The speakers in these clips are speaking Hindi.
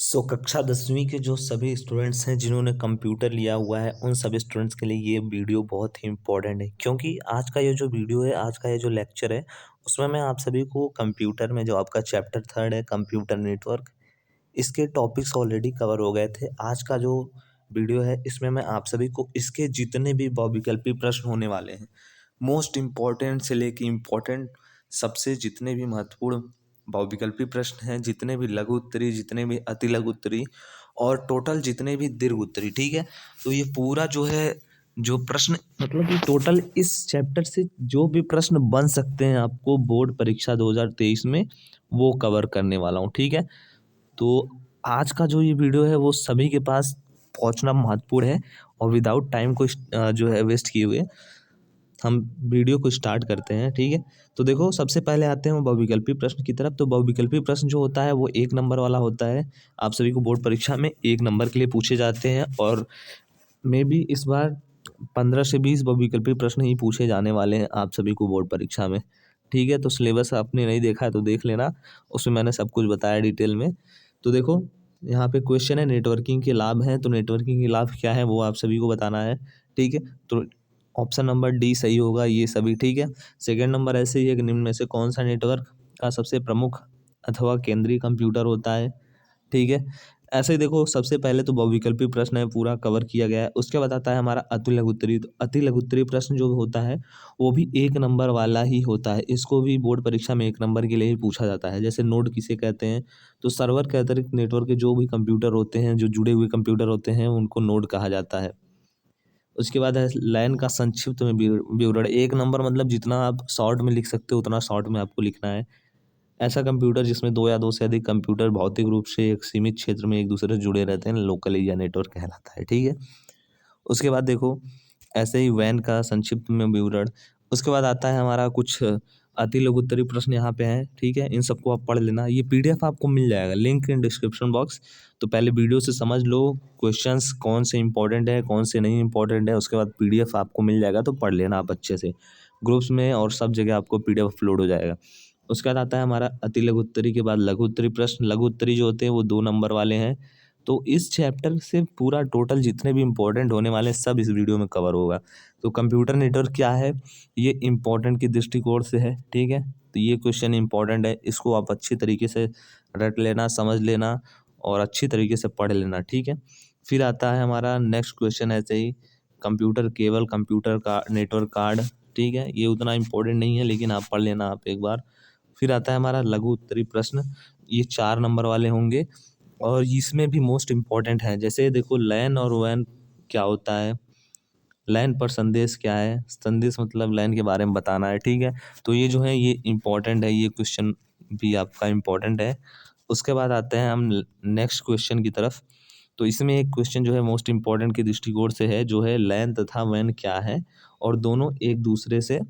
कक्षा 10वीं के जो सभी स्टूडेंट्स हैं जिन्होंने कंप्यूटर लिया हुआ है उन सभी स्टूडेंट्स के लिए ये वीडियो बहुत ही इम्पोर्टेंट है क्योंकि आज का ये जो वीडियो है आज का ये जो लेक्चर है उसमें मैं आप सभी को कंप्यूटर में जो आपका चैप्टर 3 है कंप्यूटर नेटवर्क इसके टॉपिक्स ऑलरेडी कवर हो गए थे। आज का जो वीडियो है इसमें मैं आप सभी को इसके जितने भी बहुविकल्पी प्रश्न होने वाले हैं मोस्ट इम्पॉर्टेंट से लेके इम्पॉर्टेंट सबसे जितने भी महत्वपूर्ण बहुविकल्पी प्रश्न हैं, जितने भी लघु उत्तरी, जितने भी अति लघु उत्तरी और टोटल जितने भी दीर्घ उत्तरी, ठीक है। तो ये पूरा जो है जो प्रश्न मतलब कि टोटल इस चैप्टर से जो भी प्रश्न बन सकते हैं आपको बोर्ड परीक्षा 2023 में वो कवर करने वाला हूँ, ठीक है। तो आज का जो ये वीडियो है वो सभी के पास पहुंचना महत्वपूर्ण है और विदाउट टाइम को जो है वेस्ट किए हुए हम वीडियो को स्टार्ट करते हैं, ठीक है। तो देखो सबसे पहले आते हैं बहुविकल्पी प्रश्न की तरफ। तो बहुविकल्पी प्रश्न जो होता है वो 1 नंबर वाला होता है। आप सभी को बोर्ड परीक्षा में 1 नंबर के लिए पूछे जाते हैं और मे बी इस बार 15 से 20 बहुविकल्पी प्रश्न ही पूछे जाने वाले हैं आप सभी को बोर्ड परीक्षा में, ठीक है। तो सिलेबस आपने नहीं देखा है तो देख लेना, उसमें मैंने सब कुछ बताया डिटेल में। तो देखो यहाँ पे क्वेश्चन है नेटवर्किंग के लाभ हैं, तो नेटवर्किंग के लाभ क्या है वो आप सभी को बताना है, ठीक है। तो ऑप्शन नंबर डी सही होगा ये सभी, ठीक है। सेकंड नंबर ऐसे ही है कि निम्न में से कौन सा नेटवर्क का सबसे प्रमुख अथवा केंद्रीय कंप्यूटर होता है, ठीक है। ऐसे ही देखो सबसे पहले तो बहुविकल्पी प्रश्न है पूरा कवर किया गया है। उसके बाद आता है हमारा अति लघु उत्तरी। तो अति लघु उत्तरी प्रश्न जो होता है वो भी 1 नंबर वाला ही होता है। इसको भी बोर्ड परीक्षा में 1 नंबर के लिए ही पूछा जाता है। जैसे नोड किसे कहते हैं, तो सर्वर के अतिरिक्त नेटवर्क के जो भी कंप्यूटर होते हैं, जो जुड़े हुए कंप्यूटर होते हैं उनको नोड कहा जाता है। उसके बाद है लैन का संक्षिप्त में विवरण। 1 नंबर मतलब जितना आप शॉर्ट में लिख सकते हो उतना शॉर्ट में आपको लिखना है। ऐसा कंप्यूटर जिसमें 2 या 2 से अधिक कंप्यूटर भौतिक रूप से एक सीमित क्षेत्र में एक दूसरे से जुड़े रहते हैं, लोकल एरिया नेटवर्क कहलाता है, ठीक है। उसके बाद देखो ऐसे ही वैन का संक्षिप्त में विवरण। उसके बाद आता है हमारा कुछ अति लघु उत्तरी प्रश्न यहाँ पे हैं, ठीक है। इन सबको आप पढ़ लेना। ये पीडीएफ आपको मिल जाएगा, लिंक इन डिस्क्रिप्शन बॉक्स। तो पहले वीडियो से समझ लो क्वेश्चंस कौन से इंपॉर्टेंट है कौन से नहीं इंपॉर्टेंट है, उसके बाद पीडीएफ आपको मिल जाएगा तो पढ़ लेना आप अच्छे से। ग्रुप्स में और सब जगह आपको पीडीएफ अपलोड हो जाएगा। उसके बाद आता है हमारा अति लघु उत्तरी के बाद लघु उत्तरी प्रश्न। लघु उत्तरी जो होते हैं वो 2 नंबर वाले हैं। तो इस चैप्टर से पूरा टोटल जितने भी इम्पोर्टेंट होने वाले हैं सब इस वीडियो में कवर होगा। तो कंप्यूटर नेटवर्क क्या है ये इम्पोर्टेंट की दृष्टिकोण से है, ठीक है। तो ये क्वेश्चन इम्पोर्टेंट है, इसको आप अच्छी तरीके से रट लेना, समझ लेना और अच्छी तरीके से पढ़ लेना, ठीक है। फिर आता है हमारा नेक्स्ट क्वेश्चन ऐसे ही कंप्यूटर केबल, कंप्यूटर का नेटवर्क कार्ड, ठीक है। ये उतना इम्पोर्टेंट नहीं है लेकिन आप पढ़ लेना आप एक बार। फिर आता है हमारा लघु उत्तरी प्रश्न। ये 4 नंबर वाले होंगे और इसमें भी मोस्ट इम्पॉर्टेंट है। जैसे देखो लैन और वैन क्या होता है, लैन पर संदेश क्या है, संदेश मतलब लैन के बारे में बताना है, ठीक है। तो ये जो है ये इम्पोर्टेंट है, ये क्वेश्चन भी आपका इम्पोर्टेंट है। उसके बाद आते हैं हम नेक्स्ट क्वेश्चन की तरफ। तो इसमें एक क्वेश्चन जो है मोस्ट इम्पॉर्टेंट के दृष्टिकोण से है, जो है लैन तथा वैन क्या है और दोनों एक दूसरे से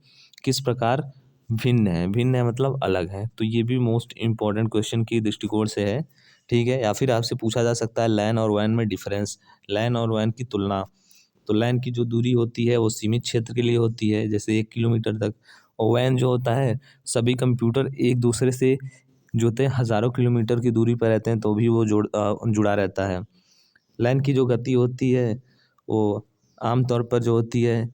किस प्रकार भिन्न है। भिन्न है मतलब अलग है। तो ये भी मोस्ट इम्पॉर्टेंट क्वेश्चन की दृष्टिकोण से है, ठीक है। या फिर आपसे पूछा जा सकता है लैन और वैन में डिफरेंस, लैन और वैन की तुलना। तो लैन की जो दूरी होती है वो सीमित क्षेत्र के लिए होती है, जैसे 1 किलोमीटर तक। और वैन जो होता है सभी कंप्यूटर एक दूसरे से जो होते हैं हज़ारों किलोमीटर की दूरी पर रहते हैं तो भी वो जुड़ा रहता है। लैन की जो गति होती है वो आमतौर पर जो होती है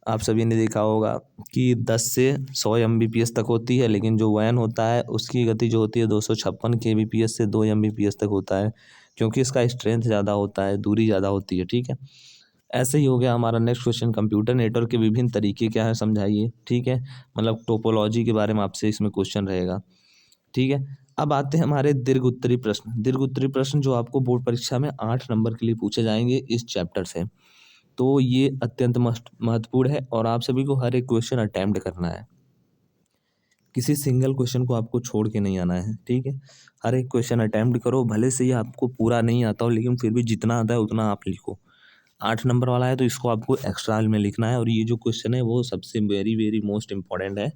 आप सभी ने देखा होगा कि 10 से 100 एमबीपीएस तक होती है, लेकिन जो वैन होता है उसकी गति जो होती है 256 केबीपीएस से 2 एमबीपीएस तक होता है, क्योंकि इसका स्ट्रेंथ ज़्यादा होता है, दूरी ज़्यादा होती है, ठीक है। ऐसे ही हो गया हमारा नेक्स्ट क्वेश्चन कंप्यूटर नेटवर्क के विभिन्न तरीके क्या है समझाइए, ठीक है। मतलब टोपोलॉजी के बारे में आपसे इसमें क्वेश्चन रहेगा, ठीक है। अब आते हैं हमारे दीर्घ उत्तरी प्रश्न। दीर्घ उत्तरी प्रश्न जो आपको बोर्ड परीक्षा में 8 नंबर के लिए पूछे जाएंगे इस चैप्टर से। तो ये अत्यंत महत्वपूर्ण है और आप सभी को हर एक क्वेश्चन अटेम्प्ट करना है। किसी सिंगल क्वेश्चन को आपको छोड़ के नहीं आना है, ठीक है। हर एक क्वेश्चन अटेम्प्ट करो, भले से ये आपको पूरा नहीं आता हो लेकिन फिर भी जितना आता है उतना आप लिखो। 8 नंबर वाला है तो इसको आपको एक्स्ट्रा में लिखना है। और ये जो क्वेश्चन है वो सबसे वेरी वेरी मोस्ट इंपॉर्टेंट है।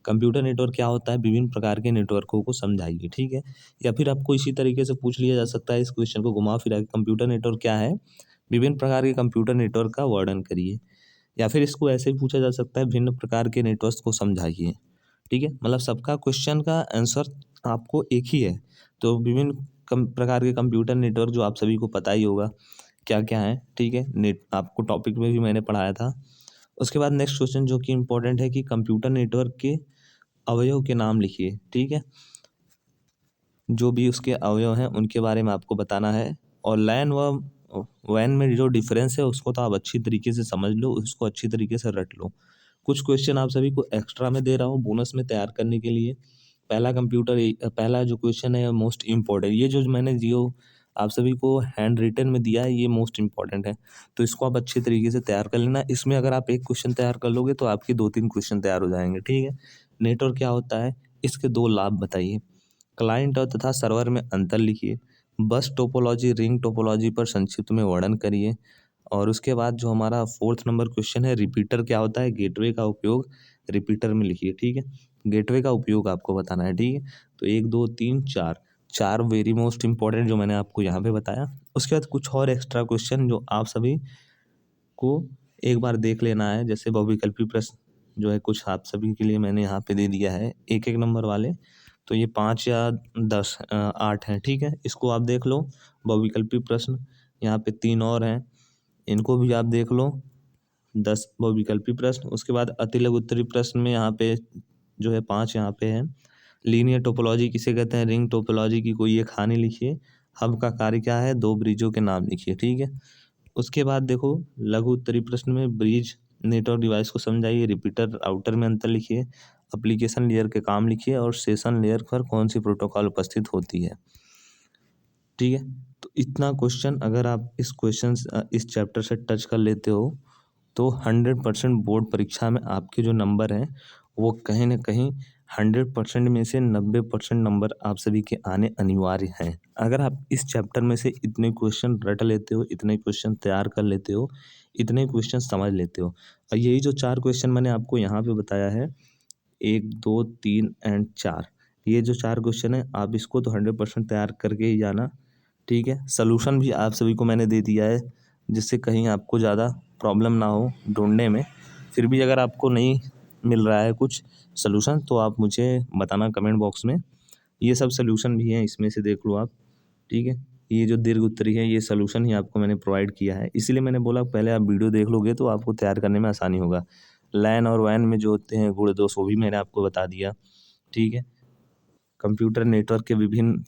कंप्यूटर नेटवर्क क्या होता है, विभिन्न प्रकार के नेटवर्कों को समझाइए, ठीक है। या फिर आपको इसी तरीके से पूछ लिया जा सकता है इस क्वेश्चन को घुमा फिरा के, कंप्यूटर नेटवर्क क्या है, विभिन्न प्रकार के कंप्यूटर नेटवर्क का वर्णन करिए। या फिर इसको ऐसे ही पूछा जा सकता है भिन्न प्रकार के नेटवर्क को समझाइए, ठीक है। मतलब सबका क्वेश्चन का आंसर आपको एक ही है। तो विभिन्न कम प्रकार के कंप्यूटर नेटवर्क जो आप सभी को पता ही होगा क्या क्या है, ठीक है। नेट आपको टॉपिक में भी मैंने पढ़ाया था। उसके बाद नेक्स्ट क्वेश्चन जो कि इम्पोर्टेंट है कि कंप्यूटर नेटवर्क के अवयव के नाम लिखिए, ठीक है। जो भी उसके अवयव हैं उनके बारे में आपको बताना है। और लैन व वैन में जो डिफरेंस है उसको तो आप अच्छी तरीके से समझ लो, उसको अच्छी तरीके से रट लो। कुछ क्वेश्चन आप सभी को एक्स्ट्रा में दे रहा हूँ बोनस में तैयार करने के लिए। पहला जो क्वेश्चन है मोस्ट इम्पोर्टेंट, ये जो मैंने जो आप सभी को हैंड रिटन में दिया है ये मोस्ट इम्पोर्टेंट है, तो इसको आप अच्छे तरीके से तैयार कर लेना। इसमें अगर आप एक क्वेश्चन तैयार कर लोगे तो आपके 2-3 क्वेश्चन तैयार हो जाएंगे, ठीक है। नेटवर्क क्या होता है, इसके 2 लाभ बताइए। क्लाइंट और तथा सर्वर में अंतर लिखिए। बस टोपोलॉजी, रिंग टोपोलॉजी पर संक्षिप्त में वर्णन करिए। और उसके बाद जो हमारा 4th नंबर क्वेश्चन है, रिपीटर क्या होता है, गेटवे का उपयोग रिपीटर में लिखिए, ठीक है। गेटवे का उपयोग आपको बताना है, ठीक है। तो 1, 2, 3, 4 वेरी मोस्ट इंपॉर्टेंट जो मैंने आपको यहाँ पे बताया। उसके बाद कुछ और एक्स्ट्रा क्वेश्चन जो आप सभी को एक बार देख लेना है, जैसे बहुविकल्पी प्रश्न जो है कुछ आप सभी के लिए मैंने यहाँ पे दे दिया है 1-1 नंबर वाले। तो ये 5 या 10 8 हैं, ठीक है। इसको आप देख लो। बहुविकल्पी प्रश्न यहाँ पे 3 और हैं, इनको भी आप देख लो। 10 बहुविकल्पी प्रश्न। उसके बाद अतिलघु उत्तरीय प्रश्न में यहाँ पे जो है 5 यहाँ पे हैं। लीनियर टोपोलॉजी किसे कहते हैं, रिंग टोपोलॉजी की कोई एक हानि लिखिए। हब का कार्य क्या है, 2 ब्रिजों के नाम लिखिए, ठीक है। उसके बाद देखो लघु उत्तरीय प्रश्न में ब्रिज नेटवर्क डिवाइस को समझाइए, रिपीटर राउटर में अंतर लिखिए, एप्लीकेशन लेयर के काम लिखिए और सेशन लेयर पर कौन सी प्रोटोकॉल उपस्थित होती है, ठीक है। तो इतना क्वेश्चन अगर आप इस चैप्टर से टच कर लेते हो तो 100% बोर्ड परीक्षा में आपके जो नंबर हैं वो कहीं ना कहीं 100% में से 90% नंबर आप सभी के आने अनिवार्य हैं। अगर आप इस चैप्टर में से इतने क्वेश्चन रट लेते हो, इतने क्वेश्चन तैयार कर लेते हो, इतने क्वेश्चन समझ लेते हो, और यही जो 4 क्वेश्चन मैंने आपको यहाँ पे बताया है 1, 2, 3 एंड 4, ये जो 4 क्वेश्चन है आप इसको तो 100% तैयार करके ही जाना, ठीक है। सलूशन भी आप सभी को मैंने दे दिया है जिससे कहीं आपको ज़्यादा प्रॉब्लम ना हो ढूंढने में। फिर भी अगर आपको नहीं मिल रहा है कुछ सलूशन तो आप मुझे बताना कमेंट बॉक्स में। ये सब सलूशन भी हैं, इसमें से देख लो आप, ठीक है। ये जो दीर्घ उत्तरी है ये सलूशन ही आपको मैंने प्रोवाइड किया है, इसीलिए मैंने बोला पहले आप वीडियो देख लोगे तो आपको तैयार करने में आसानी होगा। लैन और वैन में जो होते हैं गुण दोष वो भी मैंने आपको बता दिया, ठीक है। कंप्यूटर नेटवर्क के विभिन्न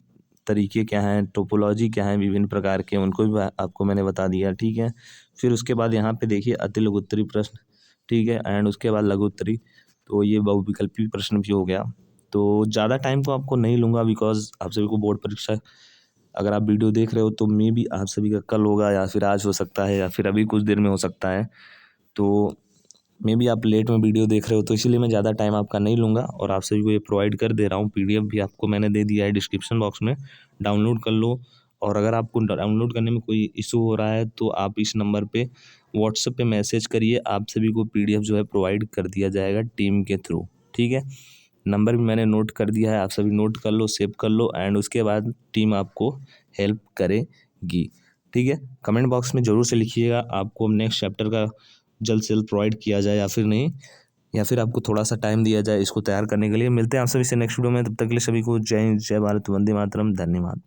तरीके क्या हैं, टोपोलॉजी क्या है विभिन्न प्रकार के, उनको भी आपको मैंने बता दिया, ठीक है। फिर उसके बाद यहाँ पे देखिए अति लघु उत्तरीय प्रश्न, ठीक है, एंड उसके बाद लघु उत्तरीय, तो ये बहुविकल्पी प्रश्न भी हो गया। तो ज़्यादा टाइम तो आपको नहीं लूँगा बिकॉज आप सभी को बोर्ड परीक्षा, अगर आप वीडियो देख रहे हो तो मे बी आप सभी का कल होगा या फिर आज हो सकता है या फिर अभी कुछ देर में हो सकता है, तो मे बी आप लेट में वीडियो देख रहे हो तो इसीलिए मैं ज़्यादा टाइम आपका नहीं लूँगा और आप सभी को ये प्रोवाइड कर दे रहा हूँ। पीडीएफ भी आपको मैंने दे दिया है डिस्क्रिप्शन बॉक्स में, डाउनलोड कर लो। और अगर आपको डाउनलोड करने में कोई इशू हो रहा है तो आप इस नंबर पे व्हाट्सएप पे मैसेज करिए, आप सभी को पीडीएफ जो है प्रोवाइड कर दिया जाएगा टीम के थ्रू, ठीक है। नंबर भी मैंने नोट कर दिया है, आप सभी नोट कर लो, सेव कर लो, एंड उसके बाद टीम आपको हेल्प करेगी, ठीक है। कमेंट बॉक्स में ज़रूर से लिखिएगा आपको नेक्स्ट चैप्टर का जल्द से जल्द प्रोवाइड किया जाए या फिर नहीं, या फिर आपको थोड़ा सा टाइम दिया जाए इसको तैयार करने के लिए। मिलते हैं आप सभी से नेक्स्ट वीडियो में, तब तक के लिए सभी को जय हिंद, जय भारत, वंदे मातरम, धन्यवाद।